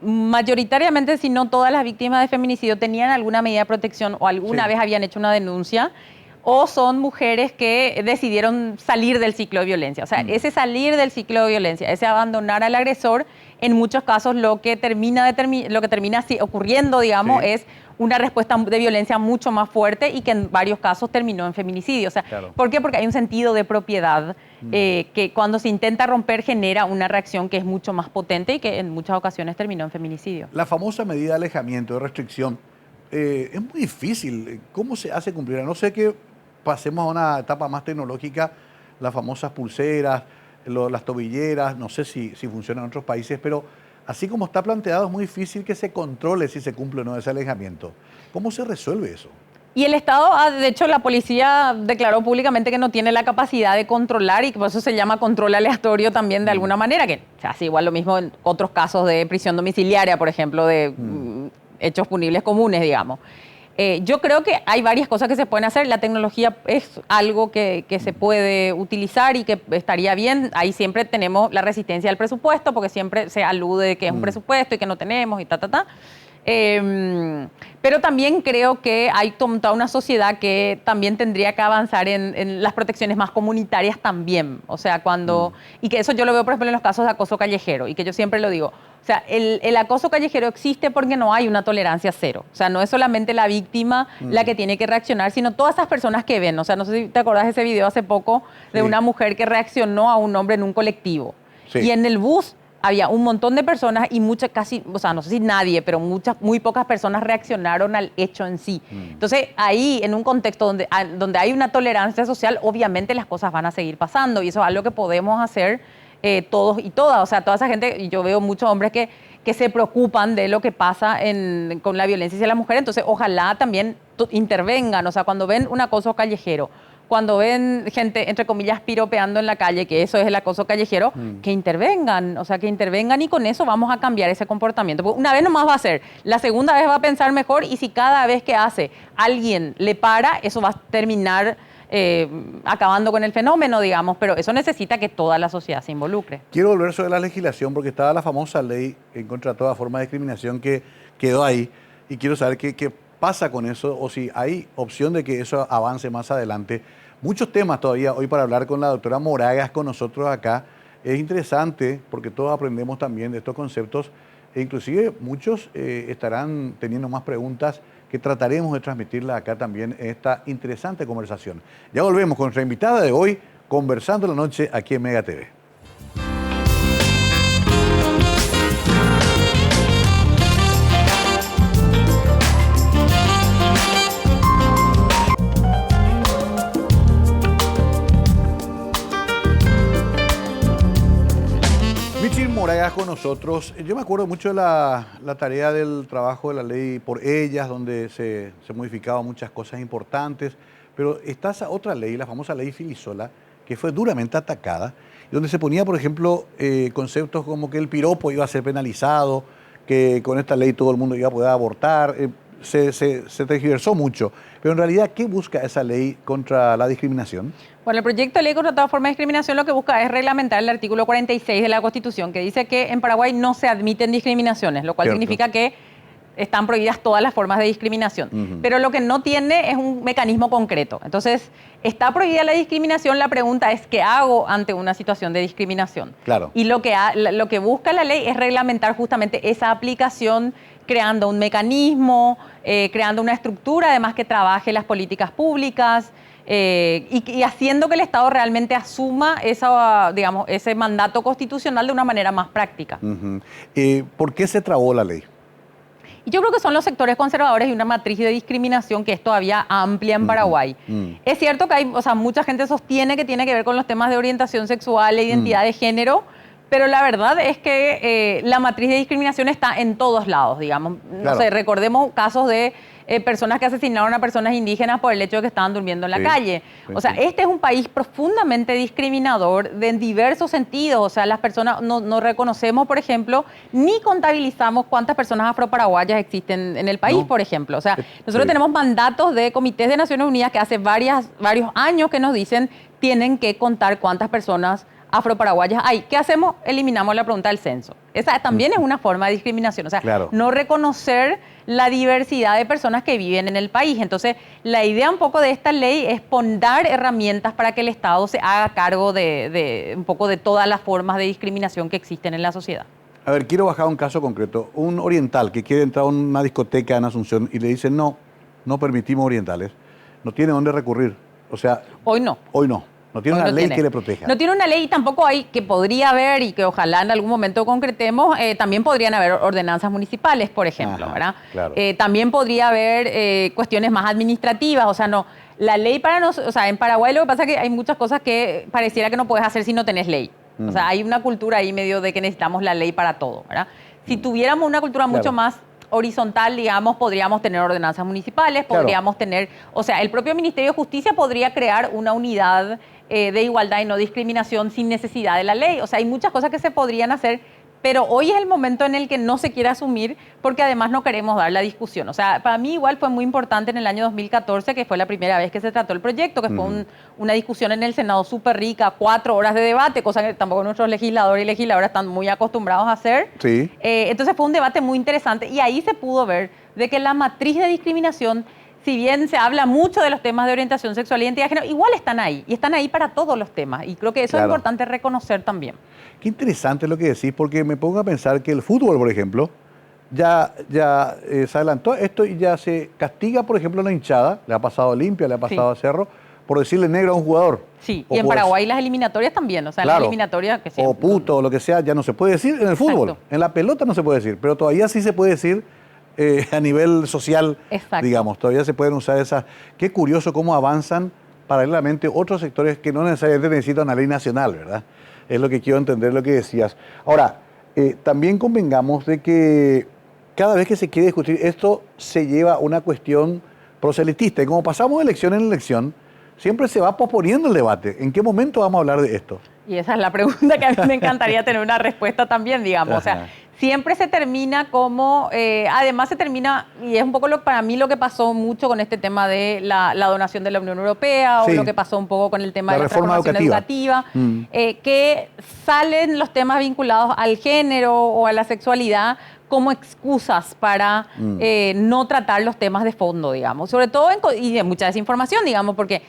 mayoritariamente, si no todas las víctimas de feminicidio tenían alguna medida de protección o alguna vez habían hecho una denuncia, o son mujeres que decidieron salir del ciclo de violencia. O sea, ese salir del ciclo de violencia, ese abandonar al agresor, en muchos casos lo que termina ocurriendo, digamos, es una respuesta de violencia mucho más fuerte y que en varios casos terminó en feminicidio. O sea, Claro. ¿por qué? Porque hay un sentido de propiedad que cuando se intenta romper genera una reacción que es mucho más potente y que en muchas ocasiones terminó en feminicidio. La famosa medida de alejamiento, de restricción, es muy difícil. ¿Cómo se hace cumplir? A no sé que pasemos a una etapa más tecnológica, las famosas pulseras, las tobilleras, no sé si funcionan en otros países, pero así como está planteado es muy difícil que se controle si se cumple o no ese alejamiento. ¿Cómo se resuelve eso? Y el Estado, de hecho, la policía declaró públicamente que no tiene la capacidad de controlar y que por eso se llama control aleatorio también de alguna manera, que se hace igual lo mismo en otros casos de prisión domiciliaria, por ejemplo, de hechos punibles comunes, digamos. Yo creo que hay varias cosas que se pueden hacer. La tecnología es algo que se puede utilizar y que estaría bien. Ahí siempre tenemos la resistencia al presupuesto, porque siempre se alude que es un presupuesto y que no tenemos y ta. Pero también creo que hay toda una sociedad que también tendría que avanzar en las protecciones más comunitarias también. O sea, y que eso yo lo veo, por ejemplo, en los casos de acoso callejero, y que yo siempre lo digo. O sea, el acoso callejero existe porque no hay una tolerancia cero. O sea, no es solamente la víctima la que tiene que reaccionar, sino todas esas personas que ven. O sea, no sé si te acordás de ese video hace poco de una mujer que reaccionó a un hombre en un colectivo. Sí. Y en el bus había un montón de personas y muchas casi, o sea, no sé si nadie, pero muy pocas personas reaccionaron al hecho en sí. Entonces, ahí, en un contexto donde hay una tolerancia social, obviamente las cosas van a seguir pasando y eso es algo que podemos hacer todos y todas. O sea, toda esa gente, y yo veo muchos hombres que se preocupan de lo que pasa con la violencia hacia la mujer, entonces ojalá también intervengan. O sea, cuando ven un acoso callejero, cuando ven gente, entre comillas, piropeando en la calle, que eso es el acoso callejero, que intervengan, o sea, que intervengan y con eso vamos a cambiar ese comportamiento. Porque una vez nomás va a ser, la segunda vez va a pensar mejor y si cada vez que hace alguien le para, eso va a terminar acabando con el fenómeno, digamos, pero eso necesita que toda la sociedad se involucre. Quiero volver sobre la legislación porque estaba la famosa ley en contra de toda forma de discriminación que quedó ahí y quiero saber qué pasa con eso o si hay opción de que eso avance más adelante. Muchos temas todavía hoy para hablar con la doctora Moragas con nosotros acá. Es interesante porque todos aprendemos también de estos conceptos e inclusive muchos estarán teniendo más preguntas que trataremos de transmitirla acá también en esta interesante conversación. Ya volvemos con nuestra invitada de hoy, Conversando la Noche aquí en Mega TV. Michil Moragas con nosotros. Yo me acuerdo mucho de la tarea del trabajo de la ley por ellas, donde se modificaban muchas cosas importantes, pero está esa otra ley, la famosa ley Filisola, que fue duramente atacada, donde se ponía, por ejemplo, conceptos como que el piropo iba a ser penalizado, que con esta ley todo el mundo iba a poder abortar, se tergiversó mucho. Pero en realidad, ¿qué busca esa ley contra la discriminación? Bueno, el proyecto de ley contra toda forma de discriminación lo que busca es reglamentar el artículo 46 de la Constitución, que dice que en Paraguay no se admiten discriminaciones, lo cual significa que están prohibidas todas las formas de discriminación. Pero lo que no tiene es un mecanismo concreto. Entonces, está prohibida la discriminación, la pregunta es ¿qué hago ante una situación de discriminación? Claro. Y lo que busca la ley es reglamentar justamente esa aplicación, creando un mecanismo, creando una estructura, además que trabaje las políticas públicas, y haciendo que el Estado realmente asuma ese mandato constitucional de una manera más práctica. ¿Por qué se trabó la ley? Y yo creo que son los sectores conservadores y una matriz de discriminación que es todavía amplia en Paraguay. Es cierto que hay, mucha gente sostiene que tiene que ver con los temas de orientación sexual e identidad de género, pero la verdad es que la matriz de discriminación está en todos lados, digamos. Claro. No sé, recordemos casos de personas que asesinaron a personas indígenas por el hecho de que estaban durmiendo en la calle. O sea, este es un país profundamente discriminador en diversos sentidos. O sea, las personas no reconocemos, por ejemplo, ni contabilizamos cuántas personas afroparaguayas existen en el país, por ejemplo. O sea, nosotros tenemos mandatos de comités de Naciones Unidas que hace varios años que nos dicen tienen que contar cuántas personas afroparaguayas hay. ¿Qué hacemos? Eliminamos la pregunta del censo. Esa también es una forma de discriminación. O sea, no reconocer la diversidad de personas que viven en el país. Entonces, la idea un poco de esta ley es dar herramientas para que el Estado se haga cargo de un poco de todas las formas de discriminación que existen en la sociedad. A ver, quiero bajar un caso concreto. Un oriental que quiere entrar a una discoteca en Asunción y le dicen no, no permitimos orientales. No tiene dónde recurrir. O sea... Hoy no. Hoy no. No tiene una ley que le proteja. No tiene una ley y tampoco hay, que podría haber y que ojalá en algún momento concretemos, también podrían haber ordenanzas municipales, por ejemplo, ¿verdad? Claro. También podría haber cuestiones más administrativas, o sea, no, la ley para nosotros, o sea, en Paraguay lo que pasa es que hay muchas cosas que pareciera que no puedes hacer si no tenés ley. O sea, hay una cultura ahí medio de que necesitamos la ley para todo, ¿verdad? Si tuviéramos una cultura mucho más horizontal, digamos, podríamos tener ordenanzas municipales, podríamos tener, o sea, el propio Ministerio de Justicia podría crear una unidad de igualdad y no discriminación sin necesidad de la ley. O sea, hay muchas cosas que se podrían hacer, pero hoy es el momento en el que no se quiere asumir porque además no queremos dar la discusión. O sea, para mí igual fue muy importante en el año 2014, que fue la primera vez que se trató el proyecto, que fue una discusión en el Senado súper rica, 4 horas de debate, cosa que tampoco nuestros legisladores y legisladoras están muy acostumbrados a hacer. Sí. Entonces fue un debate muy interesante y ahí se pudo ver de que la matriz de discriminación, si bien se habla mucho de los temas de orientación sexual y identidad de género, igual están ahí, y están ahí para todos los temas. Y creo que eso es importante reconocer también. Qué interesante lo que decís, porque me pongo a pensar que el fútbol, por ejemplo, ya se adelantó a esto y ya se castiga, por ejemplo, a la hinchada, le ha pasado a Olimpia, le ha pasado a Cerro, por decirle negro a un jugador. Sí, y en Paraguay las eliminatorias también, o sea, las eliminatorias que o puto, o lo que sea, ya no se puede decir en el fútbol. En la pelota no se puede decir, pero todavía sí se puede decir a nivel social, digamos, todavía se pueden usar esas. Qué curioso cómo avanzan paralelamente otros sectores que no necesariamente necesitan una ley nacional, ¿verdad? Es lo que quiero entender, lo que decías. Ahora, también convengamos de que cada vez que se quiere discutir esto se lleva a una cuestión proselitista. Y como pasamos de elección en elección, siempre se va posponiendo el debate. ¿En qué momento vamos a hablar de esto? Y esa es la pregunta que a mí me encantaría tener una respuesta también, digamos. O sea, siempre se termina como, además se termina, y es un poco para mí lo que pasó mucho con este tema de la donación de la Unión Europea, o lo que pasó un poco con el tema de la transformación educativa, que salen los temas vinculados al género o a la sexualidad como excusas para no tratar los temas de fondo, digamos. Sobre todo, y de mucha desinformación, digamos, porque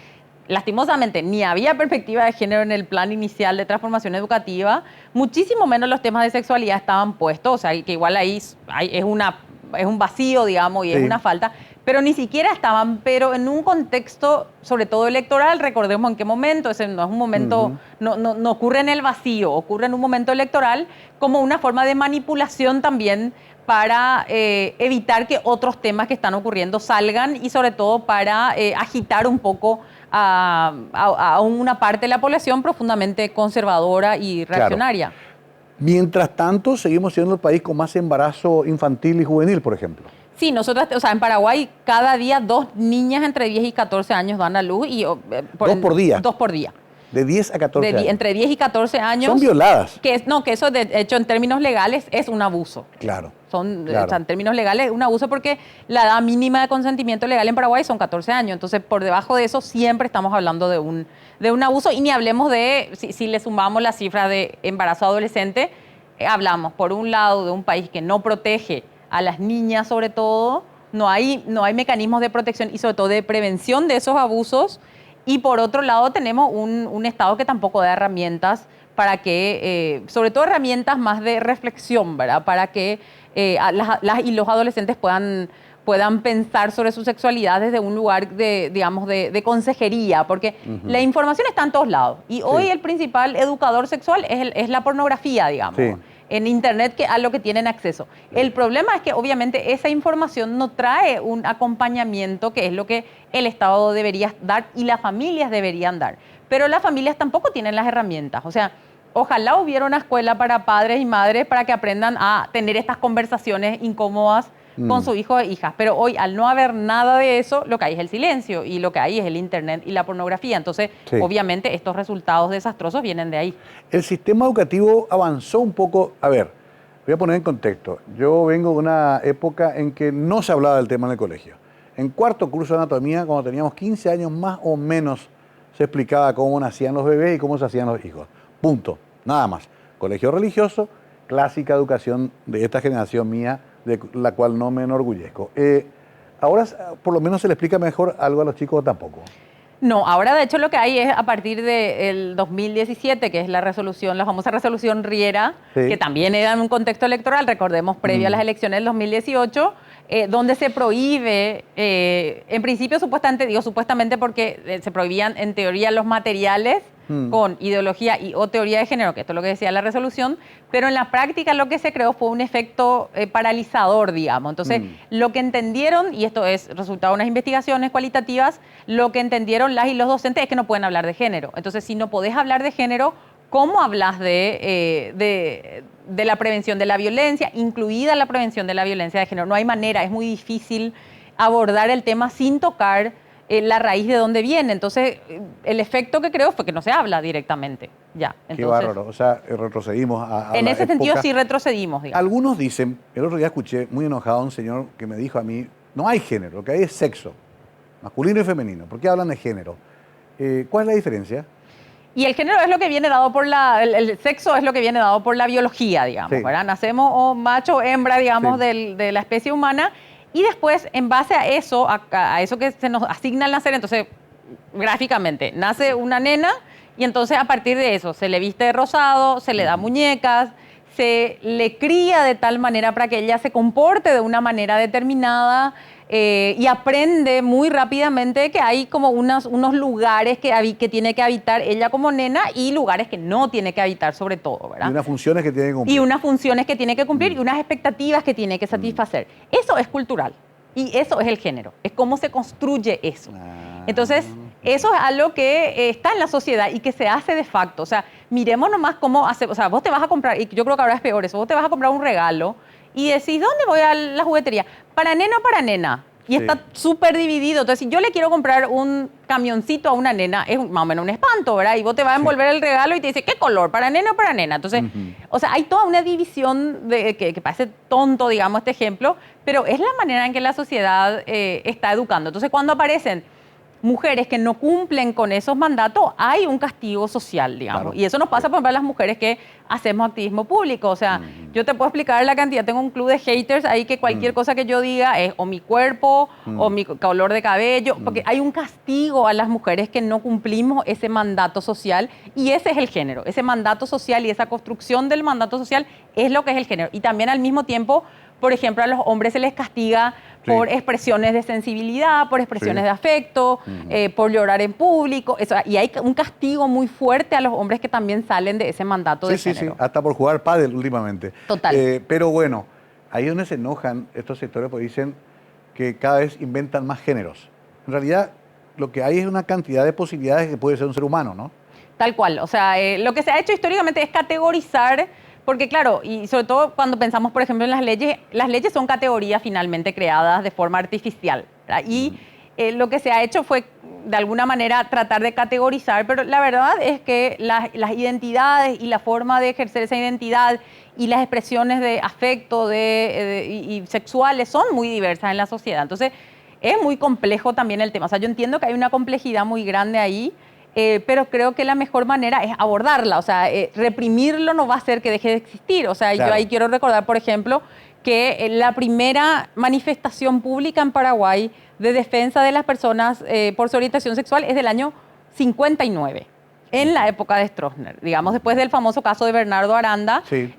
lastimosamente ni había perspectiva de género en el plan inicial de transformación educativa, muchísimo menos los temas de sexualidad estaban puestos, o sea, que igual ahí es un vacío, digamos, y es una falta, pero ni siquiera estaban, pero en un contexto, sobre todo electoral, recordemos en qué momento, ese no es un momento, no ocurre en el vacío, ocurre en un momento electoral como una forma de manipulación también para evitar que otros temas que están ocurriendo salgan y sobre todo para agitar un poco a una parte de la población profundamente conservadora y reaccionaria. Claro. Mientras tanto, seguimos siendo el país con más embarazo infantil y juvenil, por ejemplo. Sí, nosotros, o sea, en Paraguay cada día 2 niñas entre 10 y 14 años dan a luz. Y, 2 por día. 2 por día. De 10 a 14 años. Entre 10 y 14 años. Son violadas. Que eso, de hecho, en términos legales es un abuso. Claro. O sea, en términos legales, un abuso porque la edad mínima de consentimiento legal en Paraguay son 14 años. Entonces, por debajo de eso, siempre estamos hablando de un abuso. Y ni hablemos de, si le sumamos la cifra de embarazo adolescente, hablamos, por un lado, de un país que no protege a las niñas, sobre todo. No hay mecanismos de protección y, sobre todo, de prevención de esos abusos. Y, por otro lado, tenemos un Estado que tampoco da herramientas para que, sobre todo herramientas más de reflexión, ¿verdad? Para que las y los adolescentes puedan pensar sobre su sexualidad desde un lugar de consejería, porque la información está en todos lados. Y hoy el principal educador sexual es la pornografía, digamos, en Internet, a lo que tienen acceso. El problema es que obviamente esa información no trae un acompañamiento, que es lo que el Estado debería dar y las familias deberían dar. Pero las familias tampoco tienen las herramientas. O sea, ojalá hubiera una escuela para padres y madres para que aprendan a tener estas conversaciones incómodas con sus hijos e hijas. Pero hoy, al no haber nada de eso, lo que hay es el silencio y lo que hay es el Internet y la pornografía. Entonces, obviamente, estos resultados desastrosos vienen de ahí. El sistema educativo avanzó un poco. A ver, voy a poner en contexto. Yo vengo de una época en que no se hablaba del tema en el colegio. En cuarto curso de anatomía, cuando teníamos 15 años más o menos, se explicaba cómo nacían los bebés y cómo se hacían los hijos. Punto. Nada más. Colegio religioso, clásica educación de esta generación mía, de la cual no me enorgullezco. Ahora, por lo menos, se le explica mejor algo a los chicos, tampoco. No, ahora de hecho lo que hay es a partir del 2017, que es la famosa resolución Riera, sí, que también era en un contexto electoral, recordemos, previo a las elecciones del 2018, donde se prohíbe, en principio supuestamente, digo supuestamente porque se prohibían en teoría los materiales con ideología o teoría de género, que esto es lo que decía la resolución, pero en la práctica lo que se creó fue un efecto paralizador, digamos. Entonces, lo que entendieron, y esto es resultado de unas investigaciones cualitativas, lo que entendieron las y los docentes es que no pueden hablar de género. Entonces, si no podés hablar de género, ¿cómo hablas de la prevención de la violencia, incluida la prevención de la violencia de género? No hay manera, es muy difícil abordar el tema sin tocar la raíz de dónde viene. Entonces, el efecto que creo fue que no se habla directamente. Ya. Entonces, qué bárbaro. O sea, retrocedimos a en ese sentido época. Sí retrocedimos, digamos. Algunos dicen, el otro día escuché muy enojado a un señor que me dijo a mí, no hay género, lo que hay es sexo, masculino y femenino. ¿Por qué hablan de género? ¿Cuál es la diferencia? Y el género es lo que viene dado por el sexo es lo que viene dado por la biología, digamos, sí, ¿verdad? Nacemos o macho o hembra, digamos, sí, de la especie humana. Y después, en base a eso, a eso que se nos asigna al nacer, entonces, gráficamente, nace una nena y entonces a partir de eso se le viste de rosado, se le da muñecas, se le cría de tal manera para que ella se comporte de una manera determinada y aprende muy rápidamente que hay como unos lugares que tiene que habitar ella como nena y lugares que no tiene que habitar sobre todo, ¿verdad? Y unas funciones que tiene que cumplir. Y unas funciones que tiene que cumplir y unas expectativas que tiene que satisfacer. Eso es cultural y eso es el género, es cómo se construye eso. Entonces, eso es algo que está en la sociedad y que se hace de facto. O sea, miremos nomás cómo hace, o sea, vos te vas a comprar, y yo creo que ahora es peor eso, vos te vas a comprar un regalo y decís, ¿dónde voy a la juguetería? ¿Para nena o para nena? Y sí, está súper dividido. Entonces, si yo le quiero comprar un camioncito a una nena, es más o menos un espanto, ¿verdad? Y vos te vas a envolver el regalo y te dice, ¿qué color? ¿Para nena o para nena? Entonces, o sea, hay toda una división que parece tonto, digamos, este ejemplo, pero es la manera en que la sociedad está educando. Entonces, cuando aparecen mujeres que no cumplen con esos mandatos, hay un castigo social, digamos. Claro. Y eso nos pasa, por ejemplo, a las mujeres que hacemos activismo público. O sea, yo te puedo explicar la cantidad, tengo un club de haters ahí que cualquier cosa que yo diga es o mi cuerpo o mi color de cabello, porque hay un castigo a las mujeres que no cumplimos ese mandato social y ese es el género. Ese mandato social y esa construcción del mandato social es lo que es el género. Y también al mismo tiempo, por ejemplo, a los hombres se les castiga por expresiones de sensibilidad, por expresiones de afecto, por llorar en público. Eso, y hay un castigo muy fuerte a los hombres que también salen de ese mandato de género. Sí, hasta por jugar pádel últimamente. Total. Pero bueno, ahí es donde se enojan estos sectores porque dicen que cada vez inventan más géneros. En realidad, lo que hay es una cantidad de posibilidades que puede ser un ser humano, ¿no? Tal cual. O sea, lo que se ha hecho históricamente es categorizar. Porque claro, y sobre todo cuando pensamos, por ejemplo, en las leyes son categorías finalmente creadas de forma artificial, ¿verdad? Y lo que se ha hecho fue, de alguna manera, tratar de categorizar, pero la verdad es que las identidades y la forma de ejercer esa identidad y las expresiones de afecto y sexuales son muy diversas en la sociedad. Entonces, es muy complejo también el tema. O sea, yo entiendo que hay una complejidad muy grande ahí, pero creo que la mejor manera es abordarla. O sea, reprimirlo no va a hacer que deje de existir. O sea, claro, yo ahí quiero recordar, por ejemplo, que la primera manifestación pública en Paraguay de defensa de las personas por su orientación sexual es del año 59. En la época de Stroessner, digamos, después del famoso caso de Bernardo Aranda, sí,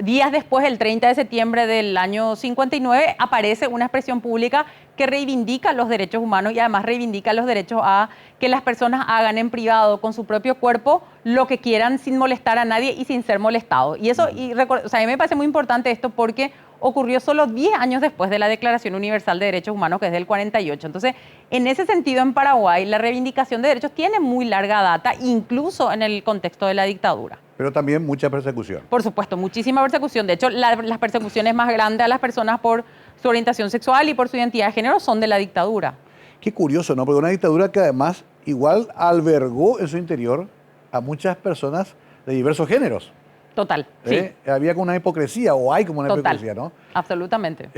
días después, el 30 de septiembre del año 59, aparece una expresión pública que reivindica los derechos humanos y además reivindica los derechos a que las personas hagan en privado con su propio cuerpo lo que quieran sin molestar a nadie y sin ser molestados. Y eso, o sea, a mí me parece muy importante esto porque ocurrió solo 10 años después de la Declaración Universal de Derechos Humanos, que es del 48. Entonces, en ese sentido, en Paraguay, la reivindicación de derechos tiene muy larga data, incluso en el contexto de la dictadura. Pero también mucha persecución. Por supuesto, muchísima persecución. De hecho, las persecuciones más grandes a las personas por su orientación sexual y por su identidad de género son de la dictadura. Qué curioso, ¿no? Porque una dictadura que además igual albergó en su interior a muchas personas de diversos géneros. Total, sí. Había como una hipocresía, o hay como una hipocresía, ¿no? Absolutamente.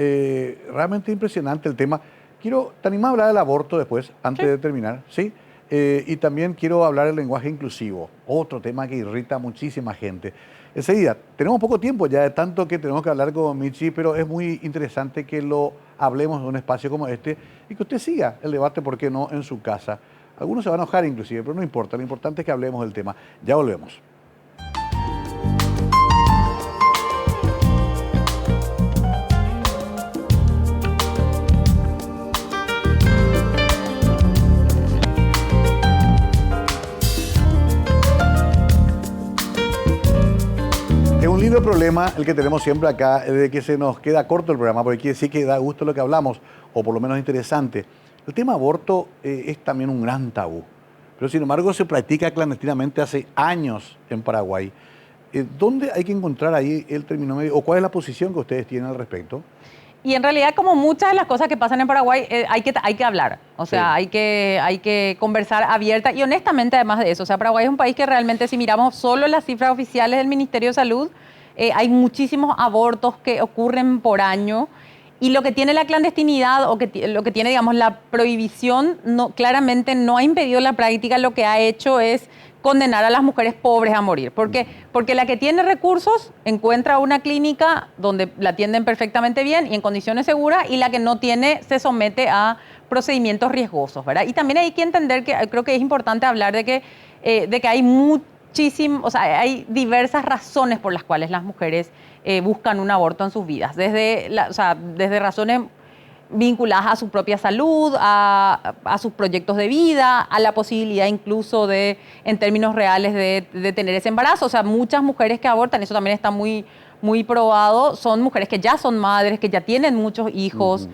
Realmente impresionante el tema. ¿Te animás a hablar del aborto después, antes de terminar? Sí. Y también quiero hablar del lenguaje inclusivo, otro tema que irrita a muchísima gente. Enseguida, tenemos poco tiempo ya de tanto que tenemos que hablar con Michi, pero es muy interesante que lo hablemos en un espacio como este y que usted siga el debate, ¿por qué no?, en su casa. Algunos se van a enojar inclusive, pero no importa, lo importante es que hablemos del tema. Ya volvemos. Es un lindo problema el que tenemos siempre acá, de que se nos queda corto el programa, porque quiere decir que da gusto lo que hablamos, o por lo menos interesante. El tema aborto es también un gran tabú, pero sin embargo se practica clandestinamente hace años en Paraguay. ¿Dónde hay que encontrar ahí el término medio, o cuál es la posición que ustedes tienen al respecto? Y en realidad, como muchas de las cosas que pasan en Paraguay, hay que hablar. O sea, Sí. hay que conversar abierta y honestamente además de eso. O sea, Paraguay es un país que realmente, si miramos solo las cifras oficiales del Ministerio de Salud, hay muchísimos abortos que ocurren por año. Y lo que tiene la clandestinidad o lo que tiene, digamos, la prohibición, claramente no ha impedido la práctica, lo que ha hecho es condenar a las mujeres pobres a morir. ¿Por qué? Porque la que tiene recursos encuentra una clínica donde la atienden perfectamente bien y en condiciones seguras, y la que no tiene se somete a procedimientos riesgosos, ¿verdad? Y también hay que entender que creo que es importante hablar de que hay o sea, hay diversas razones por las cuales las mujeres buscan un aborto en sus vidas, desde razones vinculadas a su propia salud, a sus proyectos de vida, a la posibilidad incluso de, en términos reales, de tener ese embarazo. O sea, muchas mujeres que abortan, eso también está muy, muy probado, son mujeres que ya son madres, que ya tienen muchos hijos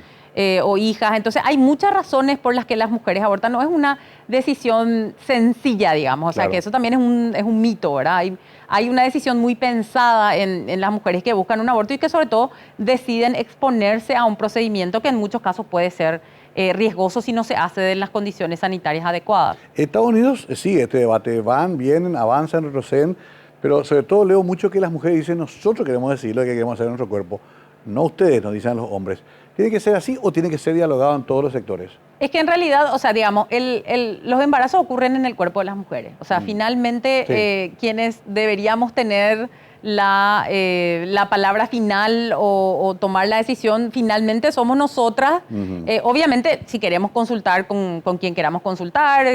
o hijas. Entonces, hay muchas razones por las que las mujeres abortan. No es una decisión sencilla, digamos. O sea, Claro. que eso también es un mito, ¿verdad? Hay una decisión muy pensada en las mujeres que buscan un aborto y que sobre todo deciden exponerse a un procedimiento que en muchos casos puede ser riesgoso si no se hace en las condiciones sanitarias adecuadas. Estados Unidos sigue este debate, van, vienen, avanzan, retroceden, pero sobre todo leo mucho que las mujeres dicen, nosotros queremos decir lo que queremos hacer en nuestro cuerpo, no ustedes, nos dicen los hombres. ¿Tiene que ser así o tiene que ser dialogado en todos los sectores? Es que en realidad, o sea, digamos, los embarazos ocurren en el cuerpo de las mujeres. O sea, finalmente Sí. quienes deberíamos tener la palabra final o tomar la decisión finalmente somos nosotras. Obviamente, si queremos consultar con quien queramos consultar,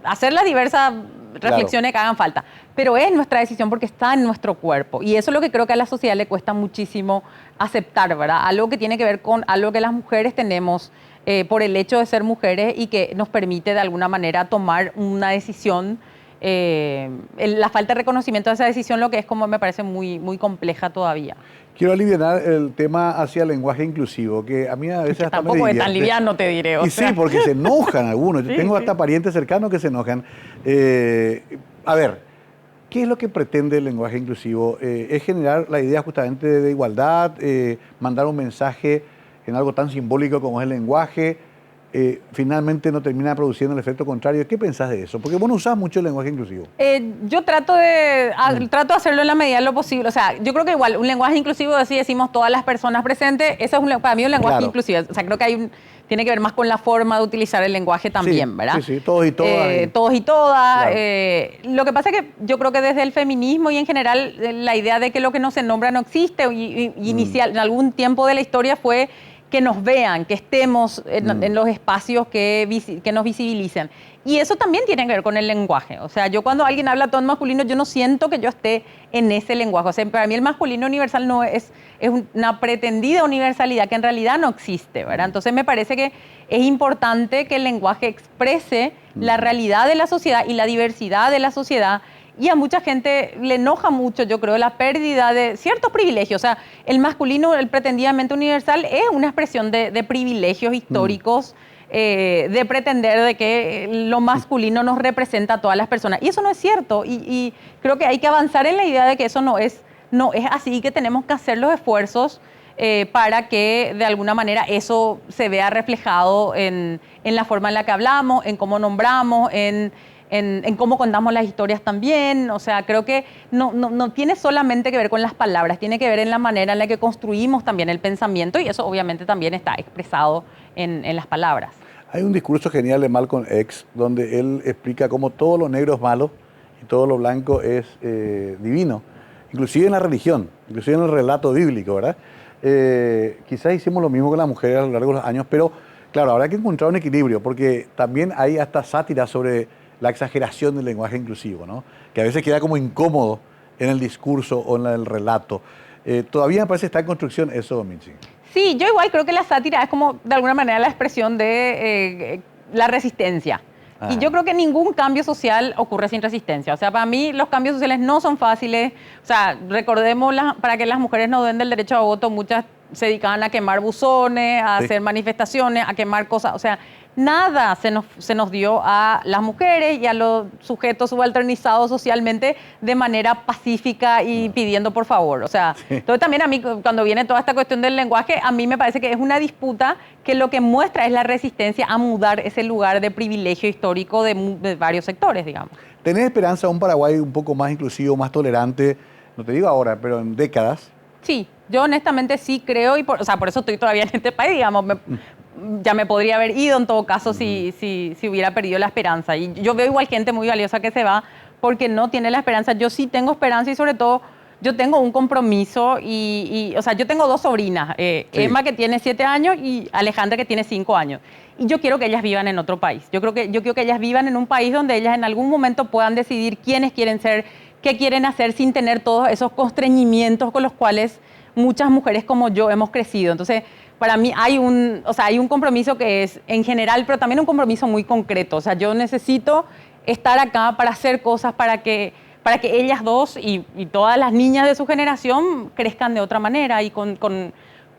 hacer las diversas reflexiones que hagan falta. Pero es nuestra decisión porque está en nuestro cuerpo. Y eso es lo que creo que a la sociedad le cuesta muchísimo aceptar, ¿verdad? Algo que tiene que ver con algo que las mujeres tenemos por el hecho de ser mujeres y que nos permite de alguna manera tomar una decisión. La falta de reconocimiento de esa decisión, lo que es, como me parece muy, muy compleja todavía. Quiero aliviar el tema hacia el lenguaje inclusivo, que a mí a veces hasta me Tampoco es tan divierte. liviano, te diré. Y sí, porque se enojan algunos. Yo Sí, tengo sí. hasta parientes cercanos que se enojan. A ver, ¿qué es lo que pretende el lenguaje inclusivo? Es generar la idea justamente de igualdad, mandar un mensaje en algo tan simbólico como es el lenguaje. Finalmente no termina produciendo el efecto contrario. ¿Qué pensás de eso? Porque vos no usás mucho el lenguaje inclusivo. Yo trato de hacerlo en la medida de lo posible. O sea, yo creo que igual un lenguaje inclusivo, así decimos todas las personas presentes, eso es para mí un lenguaje Claro. inclusivo. O sea, creo que tiene que ver más con la forma de utilizar el lenguaje también, Sí, ¿verdad? sí, todos y todas. Todos y todas. Claro. Lo que pasa es que yo creo que desde el feminismo y en general la idea de que lo que no se nombra no existe, en algún tiempo de la historia fue que nos vean, que estemos en los espacios que nos visibilicen. Y eso también tiene que ver con el lenguaje. O sea, yo cuando alguien habla todo en masculino, yo no siento que yo esté en ese lenguaje. O sea, para mí el masculino universal no es una pretendida universalidad que en realidad no existe, ¿verdad? Entonces me parece que es importante que el lenguaje exprese la realidad de la sociedad y la diversidad de la sociedad. Y a mucha gente le enoja mucho, yo creo, la pérdida de ciertos privilegios. O sea, el masculino, el pretendidamente universal, es una expresión de privilegios históricos, de pretender de que lo masculino nos representa a todas las personas. Y eso no es cierto. Y creo que hay que avanzar en la idea de que eso no es así, que tenemos que hacer los esfuerzos para que de alguna manera eso se vea reflejado en la forma en la que hablamos, en cómo nombramos, en cómo contamos las historias también. O sea, creo que no tiene solamente que ver con las palabras, tiene que ver en la manera en la que construimos también el pensamiento, y eso obviamente también está expresado en las palabras. Hay un discurso genial de Malcolm X donde él explica cómo todo lo negro es malo y todo lo blanco es divino, inclusive en la religión, inclusive en el relato bíblico, ¿verdad? Quizás hicimos lo mismo con las mujeres a lo largo de los años, pero Claro, habrá que encontrar un equilibrio, porque también hay hasta sátira sobre la exageración del lenguaje inclusivo, ¿no? Que a veces queda como incómodo en el discurso o en el relato. Todavía me parece que está en construcción eso, Michi. Sí, yo igual creo que la sátira es como, de alguna manera, la expresión de la resistencia. Y yo creo que ningún cambio social ocurre sin resistencia. O sea, para mí los cambios sociales no son fáciles. O sea, recordemos, para que las mujeres no den del derecho a voto, muchas se dedicaban a quemar buzones, a hacer manifestaciones, a quemar cosas. O sea, nada se nos dio a las mujeres y a los sujetos subalternizados socialmente de manera pacífica y pidiendo por favor. O sea, entonces también a mí, cuando viene toda esta cuestión del lenguaje, a mí me parece que es una disputa que lo que muestra es la resistencia a mudar ese lugar de privilegio histórico de varios sectores, digamos. ¿Tenés esperanza de un Paraguay un poco más inclusivo, más tolerante? No te digo ahora, pero en décadas. Sí, yo honestamente sí creo, y por eso estoy todavía en este país, digamos, ya me podría haber ido en todo caso si hubiera perdido la esperanza. Y yo veo igual gente muy valiosa que se va porque no tiene la esperanza. Yo sí tengo esperanza y sobre todo yo tengo un compromiso o sea, yo tengo dos sobrinas, Emma que tiene 7 años y Alejandra que tiene 5 años. Y yo quiero que ellas vivan en otro país. Yo quiero que ellas vivan en un país donde ellas en algún momento puedan decidir quiénes quieren ser, qué quieren hacer sin tener todos esos constreñimientos con los cuales muchas mujeres como yo hemos crecido. Entonces, para mí hay un compromiso que es en general, pero también un compromiso muy concreto. O sea, yo necesito estar acá para hacer cosas para que ellas dos y todas las niñas de su generación crezcan de otra manera y con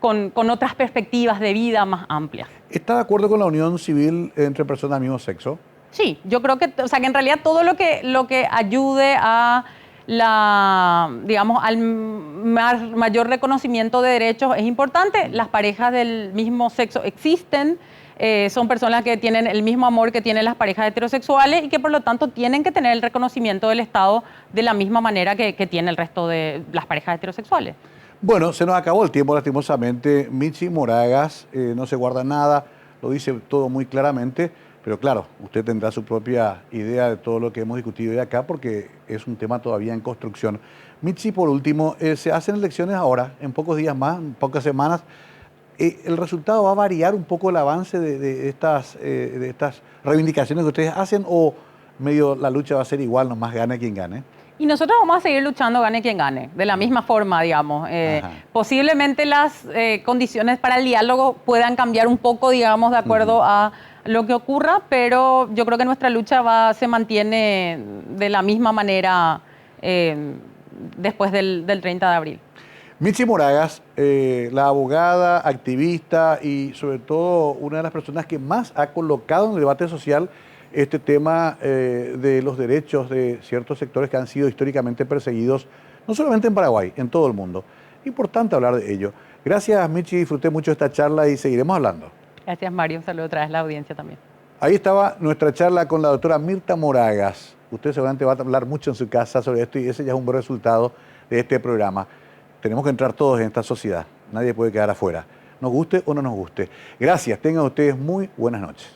otras perspectivas de vida más amplias. ¿Está de acuerdo con la unión civil entre personas del mismo sexo? Sí, yo creo que en realidad todo lo que ayude a al mayor reconocimiento de derechos es importante. Las parejas del mismo sexo existen, son personas que tienen el mismo amor que tienen las parejas heterosexuales y que por lo tanto tienen que tener el reconocimiento del Estado de la misma manera que tiene el resto de las parejas heterosexuales. Bueno, se nos acabó el tiempo lastimosamente. Michi Moragas no se guarda nada, lo dice todo muy claramente. Pero claro, usted tendrá su propia idea de todo lo que hemos discutido hoy acá porque es un tema todavía en construcción. Michi, por último, se hacen elecciones ahora, en pocos días más, en pocas semanas. ¿El resultado va a variar un poco el avance de estas reivindicaciones que ustedes hacen o medio la lucha va a ser igual, nomás gane quien gane? Y nosotros vamos a seguir luchando gane quien gane, de la misma forma, digamos. Posiblemente las condiciones para el diálogo puedan cambiar un poco, digamos, de acuerdo a lo que ocurra, pero yo creo que nuestra lucha se mantiene de la misma manera después del 30 de abril. Michi Moragas, la abogada, activista y sobre todo una de las personas que más ha colocado en el debate social este tema de los derechos de ciertos sectores que han sido históricamente perseguidos, no solamente en Paraguay, en todo el mundo. Importante hablar de ello. Gracias, Michi, disfruté mucho esta charla y seguiremos hablando. Gracias, Mario. Un saludo otra vez a la audiencia también. Ahí estaba nuestra charla con la doctora Mirta Moragas. Usted seguramente va a hablar mucho en su casa sobre esto y ese ya es un buen resultado de este programa. Tenemos que entrar todos en esta sociedad. Nadie puede quedar afuera. Nos guste o no nos guste. Gracias. Tengan ustedes muy buenas noches.